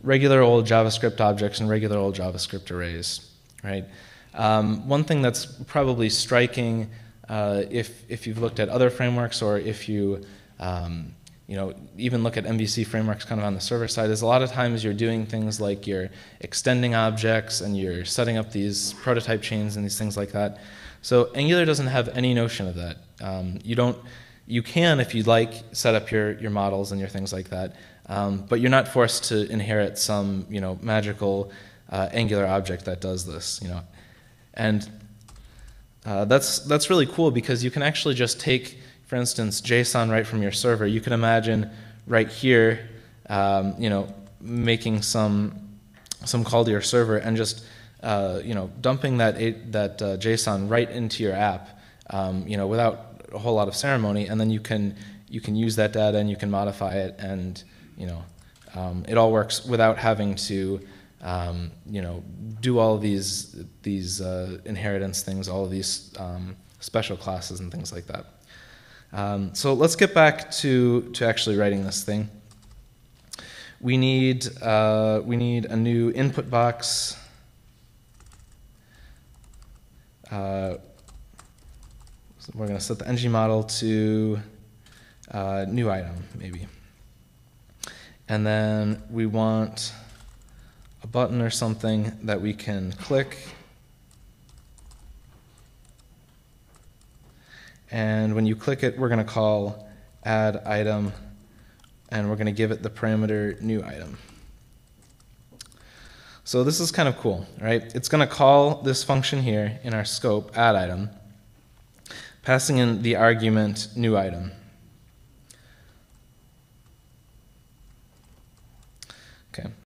regular old JavaScript objects and regular old JavaScript arrays, right? One thing that's probably striking if you've looked at other frameworks, or if you even look at MVC frameworks kind of on the server side, is a lot of times you're doing things like you're extending objects and you're setting up these prototype chains and these things like that. So Angular doesn't have any notion of that. You can, if you'd like, set up your models and your things like that, but you're not forced to inherit some magical Angular object that does this. And that's really cool, because you can actually just take, for instance, JSON right from your server. You can imagine right here, making some call to your server and just dumping that JSON right into your app, without a whole lot of ceremony, and then you can use that data and you can modify it, and it all works without having to do all of these inheritance things, all of these special classes and things like that. So let's get back to actually writing this thing. We need a new input box. So we're going to set the ng model to new item, maybe. And then we want a button or something that we can click. And when you click it, we're going to call add item, and we're going to give it the parameter new item. So this is kind of cool, right? It's going to call this function here in our scope, add item, passing in the argument new item. Okay,